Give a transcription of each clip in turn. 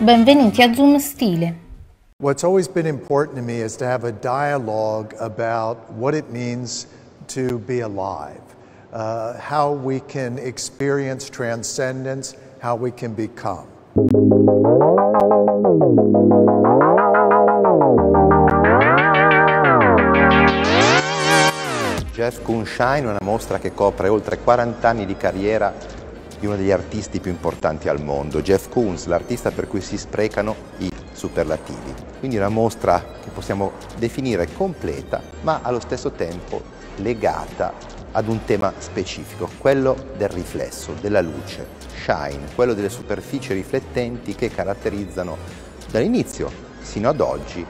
benvenuti a Zoom Stile. What's always been important to me is to have a dialogue about what it means to be alive, how we can experience transcendence, how we can become. Jeff Koons Shine è una mostra che copre oltre 40 anni di carriera di uno degli artisti più importanti al mondo, Jeff Koons, l'artista per cui si sprecano i superlativi. Quindi una mostra che possiamo definire completa, ma allo stesso tempo legata ad un tema specifico, quello del riflesso, della luce, shine, quello delle superfici riflettenti che caratterizzano dall'inizio sino ad oggi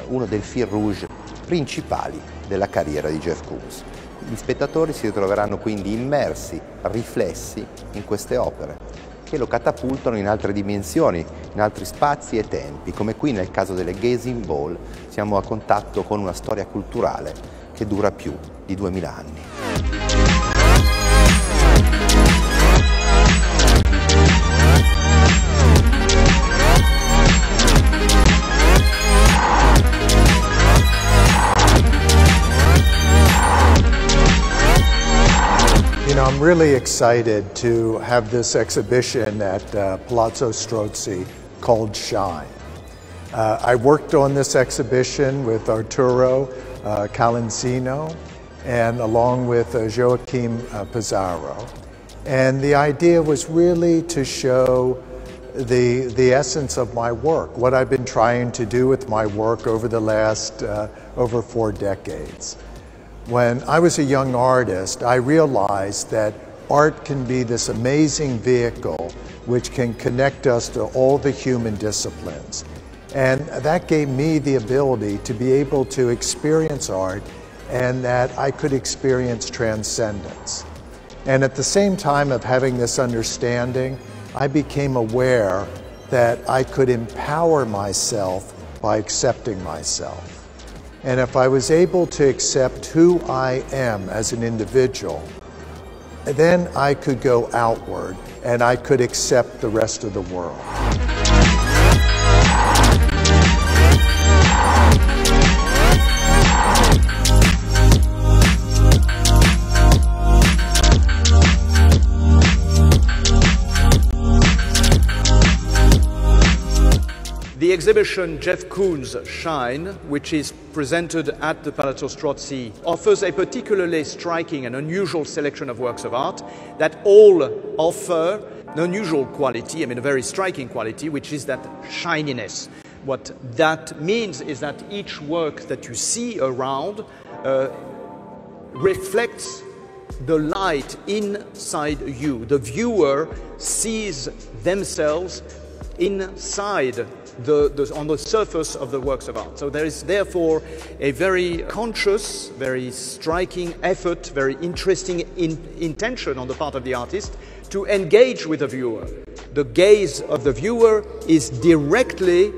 uno dei fil rouge principali della carriera di Jeff Koons. Gli spettatori si ritroveranno quindi immersi, riflessi in queste opere che lo catapultano in altre dimensioni, in altri spazi e tempi, come qui nel caso delle Gazing Ball siamo a contatto con una storia culturale che dura più di 2000 anni. I'm really excited to have this exhibition at Palazzo Strozzi called Shine. I worked on this exhibition with Arturo Calenzino and along with Joachim Pizarro. And the idea was really to show the essence of my work, what I've been trying to do with my work over the last over 4 decades. When I was a young artist, I realized that art can be this amazing vehicle which can connect us to all the human disciplines. And that gave me the ability to be able to experience art and that I could experience transcendence. And at the same time of having this understanding, I became aware that I could empower myself by accepting myself. And if I was able to accept who I am as an individual, then I could go outward and I could accept the rest of the world. The exhibition Jeff Koons Shine, which is presented at the Palazzo Strozzi, offers a particularly striking and unusual selection of works of art that all offer an unusual quality, a very striking quality, which is that shininess. What that means is that each work that you see around reflects the light inside you. The viewer sees themselves inside on the surface of the works of art. So there is therefore a very conscious, very striking effort, very interesting intention on the part of the artist to engage with the viewer. The gaze of the viewer is directly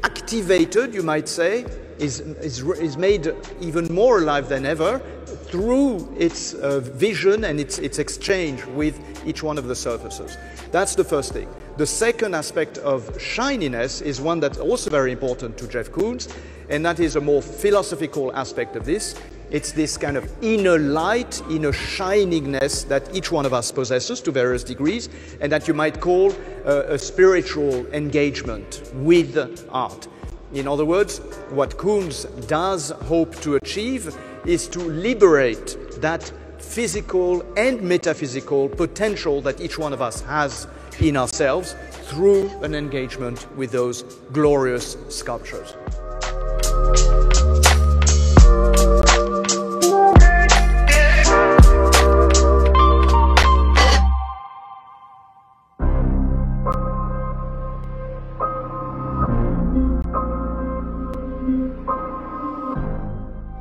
activated, you might say, is made even more alive than ever through its vision and its exchange with each one of the surfaces. That's the first thing. The second aspect of shininess is one that's also very important to Jeff Koons, and that is a more philosophical aspect of this. It's this kind of inner light, inner shiningness that each one of us possesses to various degrees, and that you might call a spiritual engagement with art. In other words, what Koons does hope to achieve is to liberate that physical and metaphysical potential that each one of us has in ourselves through an engagement with those glorious sculptures.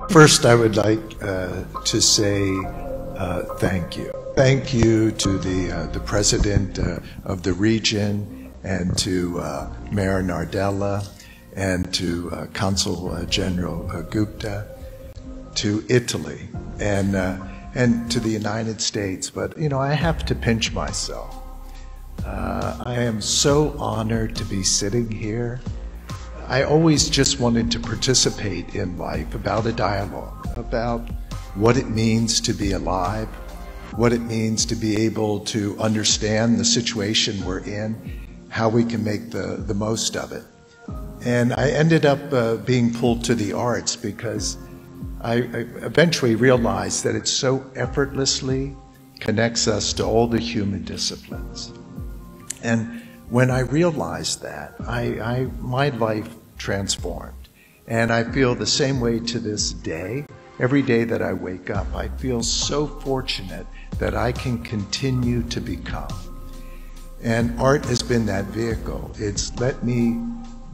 First, I would like to say thank you. Thank you to the president of the region and to Mayor Nardella and to Consul General Gupta, to Italy and to the United States. But, I have to pinch myself. I am so honored to be sitting here. I always just wanted to participate in life, about a dialogue, about what it means to be alive, what it means to be able to understand the situation we're in, how we can make the most of it. And I ended up being pulled to the arts because I eventually realized that it so effortlessly connects us to all the human disciplines. And when I realized that, my life transformed. And I feel the same way to this day. Every day that I wake up, I feel so fortunate that I can continue to become. And art has been that vehicle. It's let me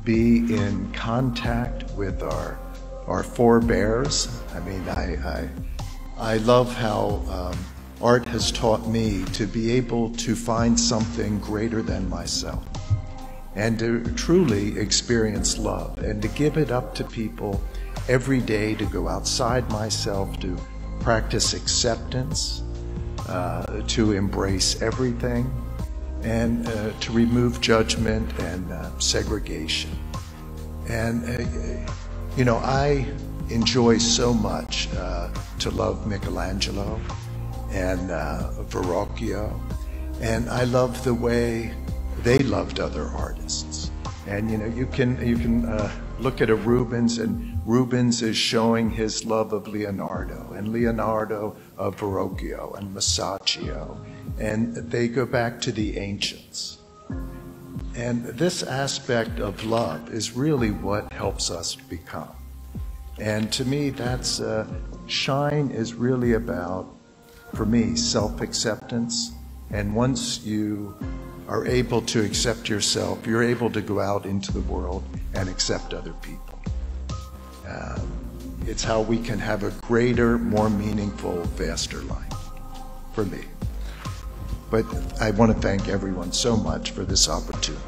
be in contact with our forebears. I mean, I love how art has taught me to be able to find something greater than myself and to truly experience love and to give it up to people every day, to go outside myself, to practice acceptance, to embrace everything, and to remove judgment and segregation. And, you know, I enjoy so much to love Michelangelo and Verrocchio, and I love the way they loved other artists. And you know, you can look at a Rubens, and Rubens is showing his love of Leonardo, and Leonardo of Verrocchio and Masaccio, and they go back to the ancients. And this aspect of love is really what helps us become. And to me, that's Shine is really about, for me, self-acceptance. And once you are able to accept yourself, you're able to go out into the world and accept other people. It's how we can have a greater, more meaningful, vaster life, for me. But I want to thank everyone so much for this opportunity.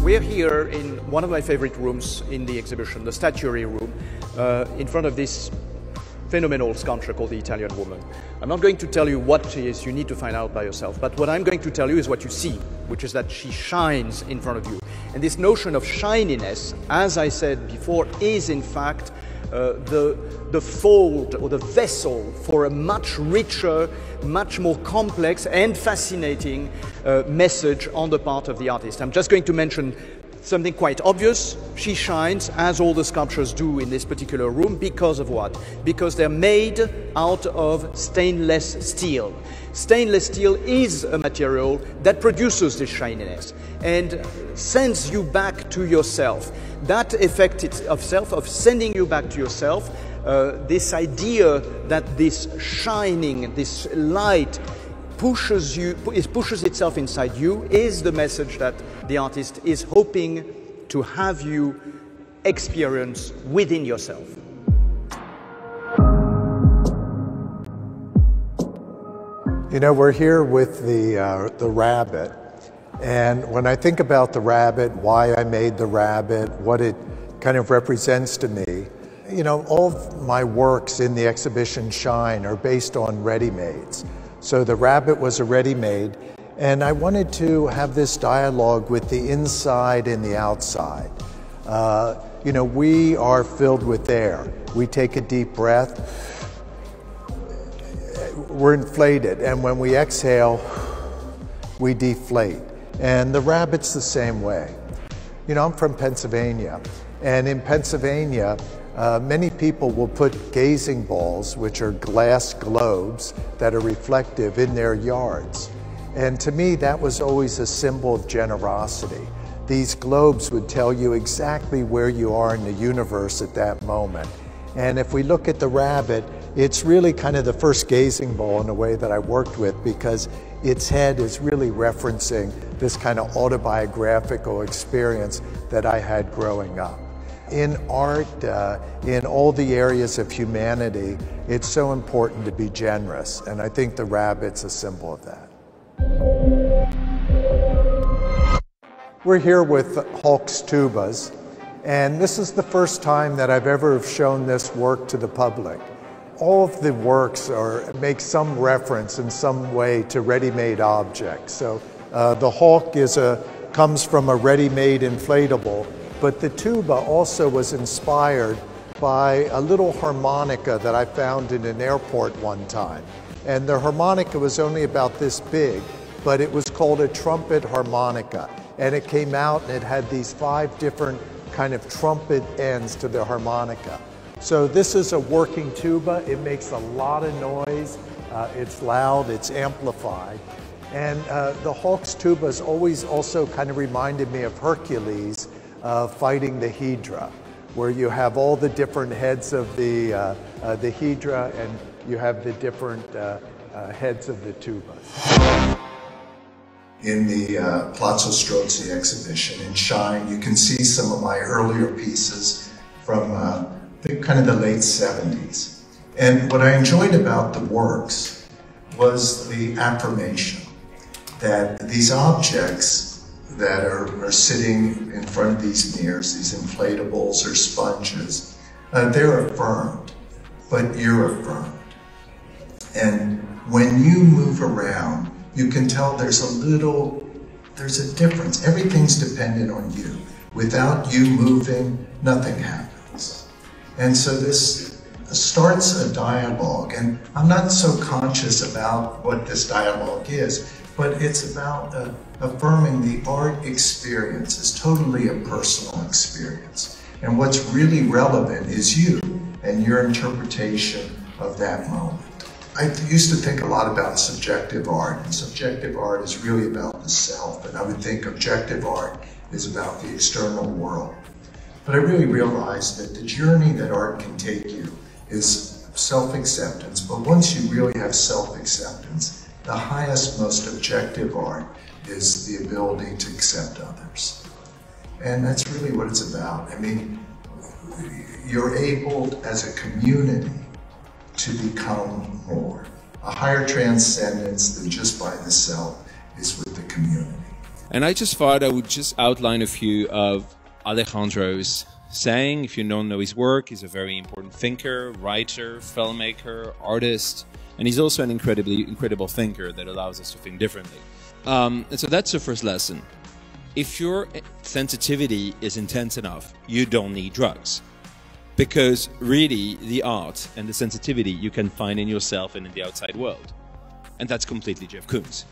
We're here in one of my favorite rooms in the exhibition, the statuary room, in front of this phenomenal sculpture called the Italian Woman. I'm not going to tell you what she is, you need to find out by yourself, but what I'm going to tell you is what you see, which is that she shines in front of you. And this notion of shininess, as I said before, is in fact the fold or the vessel for a much richer, much more complex and fascinating message on the part of the artist. I'm just going to mention something quite obvious. She shines, as all the sculptures do in this particular room, because of what? Because they're made out of stainless steel. Stainless steel is a material that produces this shininess and sends you back to yourself. That effect of self, of sending you back to yourself, this idea that this shining, this light pushes itself inside you, is the message that the artist is hoping to have you experience within yourself. You know, we're here with the rabbit, and when I think about the rabbit, why I made the rabbit, what it kind of represents to me, you know, all of my works in the exhibition Shine are based on ready-mades. So the rabbit was a ready-made, and I wanted to have this dialogue with the inside and the outside. You know, we are filled with air. We take a deep breath, we're inflated, and when we exhale, we deflate. And the rabbit's the same way. You know, I'm from Pennsylvania, and in Pennsylvania, many people will put gazing balls, which are glass globes that are reflective, in their yards. And to me, that was always a symbol of generosity. These globes would tell you exactly where you are in the universe at that moment. And if we look at the rabbit, it's really kind of the first gazing ball in a way that I worked with, because its head is really referencing this kind of autobiographical experience that I had growing up. In art, in all the areas of humanity, it's so important to be generous, and I think the rabbit's a symbol of that. We're here with Hulk's tubas, and this is the first time that I've ever shown this work to the public. All of the works make some reference in some way to ready-made objects. So the Hulk comes from a ready-made inflatable, but the tuba also was inspired by a little harmonica that I found in an airport one time. And the harmonica was only about this big, but it was called a trumpet harmonica. And it came out and it had these 5 different kind of trumpet ends to the harmonica. So this is a working tuba. It makes a lot of noise. It's loud, it's amplified. And the Hulk's tubas always also kind of reminded me of Hercules fighting the Hydra, where you have all the different heads of the Hydra and you have the different heads of the tubas. In the Palazzo Strozzi exhibition in Shine, you can see some of my earlier pieces from kind of the late 70s. And what I enjoyed about the works was the affirmation that these objects that are sitting in front of these mirrors, these inflatables or sponges, they're affirmed, but you're affirmed. And when you move around, you can tell there's a difference. Everything's dependent on you. Without you moving, nothing happens. And so this starts a dialogue, and I'm not so conscious about what this dialogue is, but it's about affirming the art experience is totally a personal experience. And what's really relevant is you and your interpretation of that moment. I used to think a lot about subjective art, and subjective art is really about the self, and I would think objective art is about the external world. But I really realized that the journey that art can take you is self-acceptance, but once you really have self-acceptance, the highest, most objective art is the ability to accept others. And that's really what it's about. I mean, you're able as a community to become more. A higher transcendence than just by the self is with the community. And I just thought I would just outline a few of Alejandro's saying. If you don't know his work, he's a very important thinker, writer, filmmaker, artist, and he's also an incredible thinker that allows us to think differently. And so that's the first lesson. If your sensitivity is intense enough, you don't need drugs. Because really, the art and the sensitivity you can find in yourself and in the outside world. And that's completely Jeff Koons.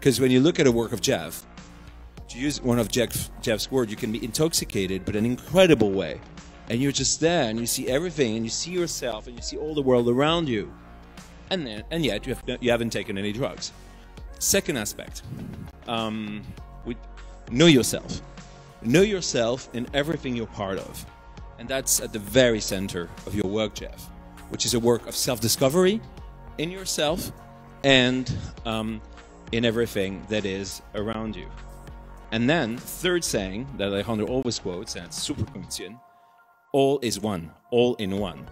Because when you look at a work of Jeff, to use one of Jeff's words, you can be intoxicated, but in an incredible way. And you're just there, and you see everything, and you see yourself, and you see all the world around you. And yet, you haven't taken any drugs. Second aspect, know yourself. Know yourself in everything you're part of. And that's at the very center of your work, Jeff, which is a work of self-discovery in yourself and in everything that is around you. And then, third saying that Alejandro always quotes, and it's super Koonsian, all is one, all in one.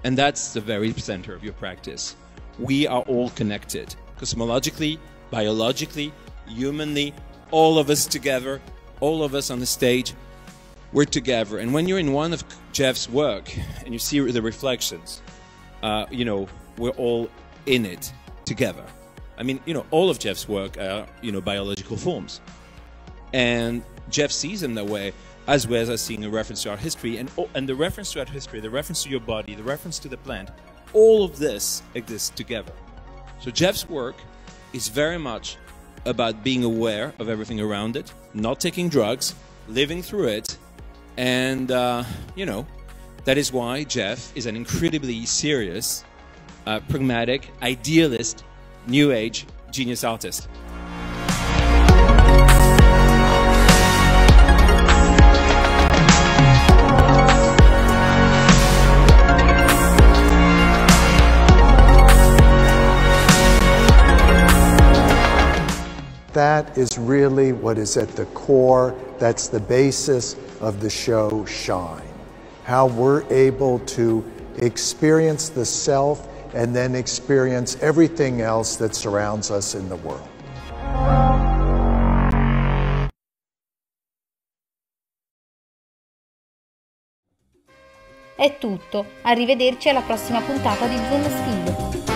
And that's the very center of your practice. We are all connected, cosmologically, biologically, humanly, all of us together, all of us on the stage, we're together. And when you're in one of Jeff's work and you see the reflections, you know, we're all in it together. I mean, you know, all of Jeff's work are, you know, biological forms. And Jeff sees them that way, as well as seeing a reference to our history. And the reference to our history, the reference to your body, the reference to the plant, all of this exists together. So Jeff's work is very much about being aware of everything around it, not taking drugs, living through it. And, you know, that is why Jeff is an incredibly serious, pragmatic, idealist, new age genius artist. That is really what is at the core, that's the basis of the show Shine. How we're able to experience the self and then experience everything else that surrounds us in the world. È tutto, arrivederci alla prossima puntata di Zoom Stile.